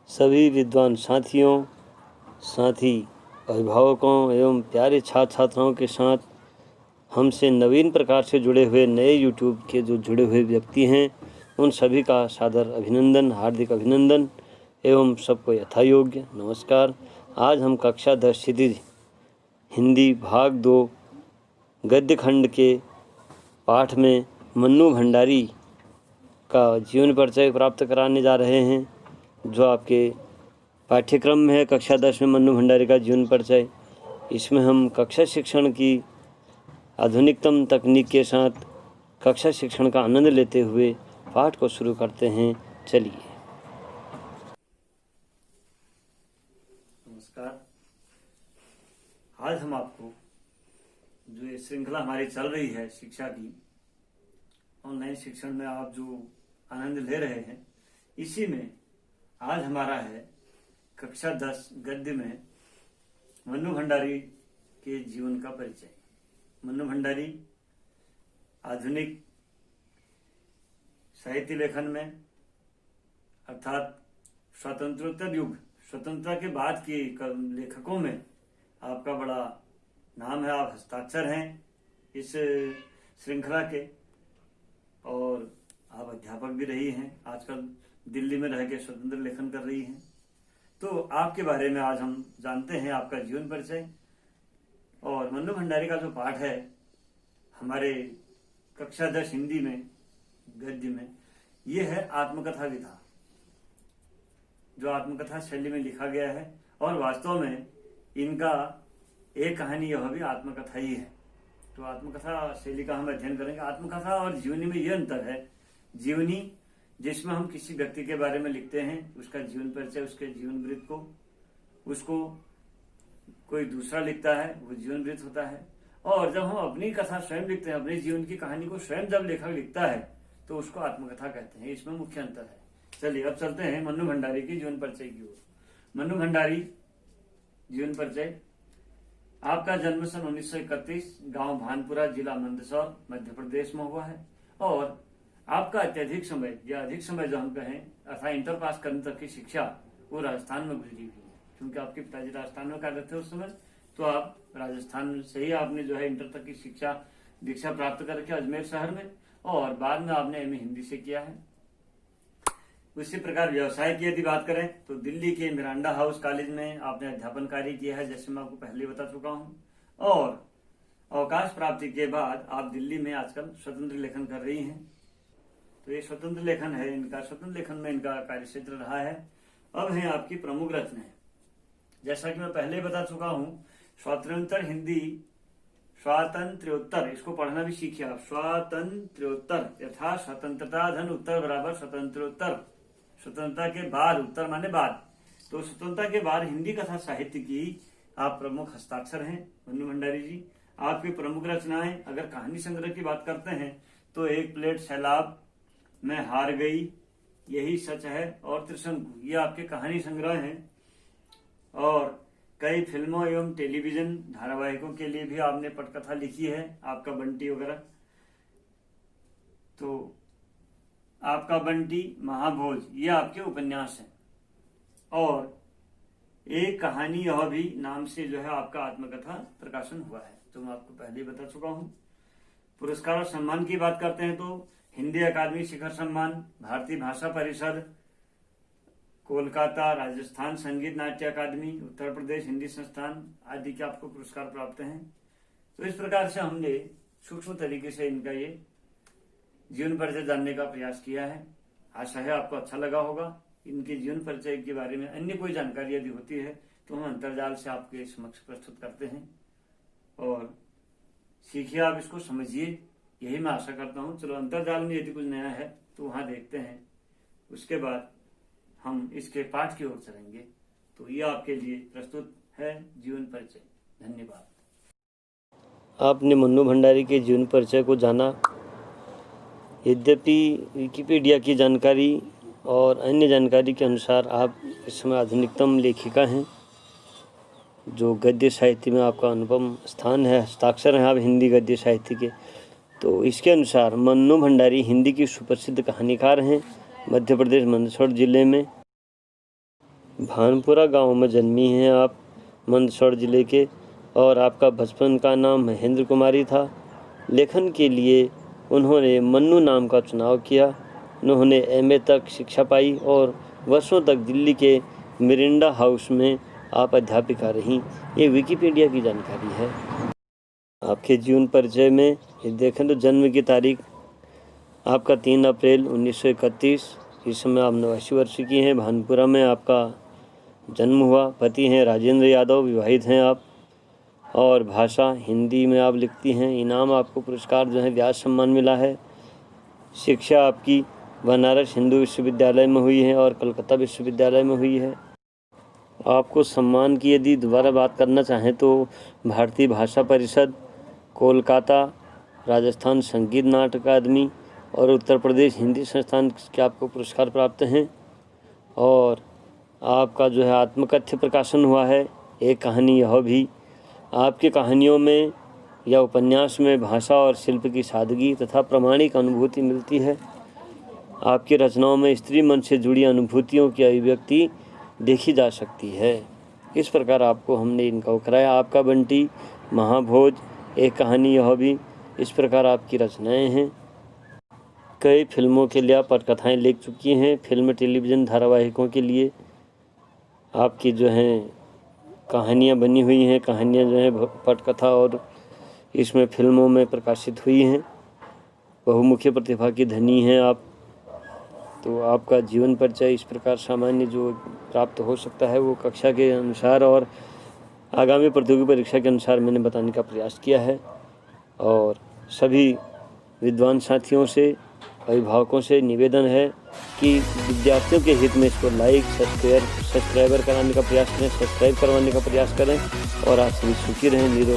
सभी विद्वान साथियों, साथ ही अभिभावकों एवं प्यारे छात्र छात्राओं के साथ हमसे नवीन प्रकार से जुड़े हुए नए यूट्यूब के जो जुड़े हुए व्यक्ति हैं, उन सभी का सादर अभिनंदन, हार्दिक अभिनंदन एवं सबको यथायोग्य नमस्कार। आज हम कक्षा 10 क्षितिज हिंदी भाग 2 गद्य खंड के पाठ में मन्नू भंडारी का जीवन परिचय प्राप्त कराने जा रहे हैं। जो आपके पाठ्यक्रम में है कक्षा 10 में मन्नू भंडारी का जीवन परिचय। इसमें हम कक्षा शिक्षण की आधुनिकतम तकनीक के साथ कक्षा शिक्षण का आनंद लेते हुए पाठ को शुरू करते हैं। चलिए। नमस्कार। आज हम आपको जो ये श्रृंखला हमारी चल रही है शिक्षा की, ऑनलाइन शिक्षण में आप जो आनंद ले रहे हैं, इसी में आज हमारा है कक्षा 10 गद्य में मन्नू भंडारी के जीवन का परिचय। मन्नू भंडारी आधुनिक साहित्य लेखन में अर्थात स्वतंत्रोत्तर युग, स्वतंत्रता के बाद के लेखकों में आपका बड़ा नाम है। आप हस्ताक्षर हैं इस श्रृंखला के और आप अध्यापक भी रही हैं। आजकल दिल्ली में रह के स्वतंत्र लेखन कर रही हैं। तो आपके बारे में आज हम जानते हैं, आपका जीवन परिचय। और मन्नू भंडारी का जो पाठ है हमारे कक्षा 10 हिंदी में गद्य में, ये है आत्मकथा विधा, जो आत्मकथा शैली में लिखा गया है। और वास्तव में इनका एक कहानी यह भी आत्मकथा ही है। तो आत्मकथा शैली का हम अध्ययन करेंगे। आत्मकथा और जीवनी में यह अंतर है, जीवनी जिसमें हम किसी व्यक्ति के बारे में लिखते हैं, उसका जीवन परिचय, उसके जीवन वृत्त को, उसको कोई दूसरा लिखता है, वो जीवन वृत्त होता है। और जब हम अपनी कथा स्वयं लिखते हैं, अपने जीवन की कहानी को स्वयं जब लेखक लिखता है, तो उसको आत्मकथा कहते हैं। इसमें मुख्य अंतर है। चलिए अब चलते हैं मन्नू भंडारी की जीवन परिचय की ओर। मन्नू भंडारी जीवन परिचय। आपका जन्म सन 1931 गांव भानपुरा, जिला मंदसौर, मध्य प्रदेश में हुआ है। और आपका अत्यधिक समय या अधिक समय जो हम कहें अर्थात इंटर पास करने तक की शिक्षा वो राजस्थान में गुजरी हुई है। क्योंकि आपके पिताजी राजस्थान में कार्यरत थे उस समय, तो आप राजस्थान से ही आपने जो है इंटर तक की शिक्षा दीक्षा प्राप्त करके अजमेर शहर में, और बाद में आपने एमए हिंदी से किया है। उसी प्रकार व्यवसाय की यदि बात करें तो दिल्ली के मिरांडा हाउस कॉलेज में आपने अध्यापन कार्य किया है, जैसे मैं आपको पहले बता चुका हूँ। और अवकाश प्राप्ति के बाद आप दिल्ली में आजकल स्वतंत्र लेखन कर रही हैं। तो ये स्वतंत्र लेखन है इनका, स्वतंत्र लेखन में इनका कार्य क्षेत्र रहा है। अब है आपकी प्रमुख रचनाएं। जैसा कि मैं पहले बता चुका हूँ, स्वातंत्र्योत्तर हिंदी, स्वातंत्र्योत्तर, इसको पढ़ना भी सीखिए आप। स्वातंत्र्योत्तर यथा स्वतंत्रता धन उत्तर बराबर स्वतंत्रोत्तर। स्वतंत्रता के बाद, उत्तर माने बाद, तो स्वतंत्रता के बाद हिंदी कथा साहित्य की आप प्रमुख हस्ताक्षर हैं मन्नू भंडारी जी। आपकी प्रमुख रचनाएं अगर कहानी संग्रह की बात करते हैं तो एक प्लेट सैलाब, मैं हार गई, यही सच है और त्रिशंकु, ये आपके कहानी संग्रह हैं। और कई फिल्मों एवं टेलीविजन धारावाहिकों के लिए भी आपने पटकथा लिखी है, आपका बंटी वगैरह। तो आपका बंटी, महाभोज, ये आपके उपन्यास हैं। और एक कहानी यह भी नाम से जो है आपका आत्मकथा प्रकाशन हुआ है, तो मैं आपको पहले ही बता चुका हूं। पुरस्कार और सम्मान की बात करते हैं तो हिंदी अकादमी शिखर सम्मान, भारतीय भाषा परिषद कोलकाता, राजस्थान संगीत नाट्य अकादमी, उत्तर प्रदेश हिंदी संस्थान आदि के आपको पुरस्कार प्राप्त हैं। तो इस प्रकार से हमने सूक्ष्म तरीके से इनका ये जीवन परिचय जानने का प्रयास किया है। आशा है आपको अच्छा लगा होगा। इनके जीवन परिचय के बारे में अन्य कोई जानकारी यदि होती है तो हम अंतर्जाल से आपके समक्ष प्रस्तुत करते हैं। और सीखिए, आप इसको समझिए, यही मैं आशा करता हूँ। चलो अंतर्जाल में यदि कुछ नया है तो वहां देखते हैं, उसके बाद हम इसके पाठ की ओर चलेंगे। तो ये आपके लिए प्रस्तुत है जीवन परिचय। धन्यवाद। आपने मन्नू भंडारी के जीवन परिचय को जाना। यद्यपि विकिपीडिया की जानकारी और अन्य जानकारी के अनुसार आप इस समय आधुनिकतम लेखिका हैं, जो गद्य साहित्य में आपका अनुपम स्थान है, हस्ताक्षर हैं आप हिंदी गद्य साहित्य के। तो इसके अनुसार मन्नू भंडारी हिंदी की सुप्रसिद्ध कहानीकार हैं। मध्य प्रदेश मंदसौर जिले में भानपुरा गांव में जन्मी हैं आप, मंदसौर जिले के, और आपका बचपन का नाम महेंद्र कुमारी था। लेखन के लिए उन्होंने मन्नू नाम का चुनाव किया। उन्होंने एमए तक शिक्षा पाई और वर्षों तक दिल्ली के मिरिंडा हाउस में आप अध्यापिका रहीं। ये विकिपीडिया की जानकारी है। आपके जीवन परिचय में ये देखें तो जन्म की तारीख आपका 3 अप्रैल 1931, इस समय आप 89 वर्ष की हैं। भानपुरा में आपका जन्म हुआ। पति हैं राजेंद्र यादव, विवाहित हैं आप, और भाषा हिंदी में आप लिखती हैं। इनाम आपको पुरस्कार जो है व्यास सम्मान मिला है। शिक्षा आपकी बनारस हिंदू विश्वविद्यालय में हुई है और कलकत्ता विश्वविद्यालय में हुई है। आपको सम्मान की यदि दोबारा बात करना चाहें तो भारतीय भाषा परिषद, कोलकाता, राजस्थान संगीत नाटक अकादमी और उत्तर प्रदेश हिंदी संस्थान के आपको पुरस्कार प्राप्त हैं। और आपका जो है आत्मकथ्य प्रकाशन हुआ है एक कहानी यह भी। आपकी कहानियों में या उपन्यास में भाषा और शिल्प की सादगी तथा प्रामाणिक अनुभूति मिलती है। आपकी रचनाओं में स्त्री मन से जुड़ी अनुभूतियों की अभिव्यक्ति देखी जा सकती है। इस प्रकार आपको हमने इनका कराया। आपका बंटी, महाभोज, एक कहानी यह भी, इस प्रकार आपकी रचनाएं हैं। कई फिल्मों के लिए आप पटकथाएँ लिख चुकी हैं। फिल्म, टेलीविज़न धारावाहिकों के लिए आपकी जो हैं कहानियाँ बनी हुई हैं। कहानियाँ जो हैं पटकथा और इसमें फिल्मों में प्रकाशित हुई हैं। बहुमुखी प्रतिभा की धनी हैं आप। तो आपका जीवन परिचय इस प्रकार सामान्य जो प्राप्त हो सकता है वो कक्षा के अनुसार और आगामी प्रतियोगी परीक्षा के अनुसार मैंने बताने का प्रयास किया है। और सभी विद्वान साथियों से, अभिभावकों से निवेदन है कि विद्यार्थियों के हित में इसको लाइक, सब्सक्राइबर कराने का प्रयास करें, सब्सक्राइब करवाने का प्रयास करें। और आप सभी सुखी रहें, निरोग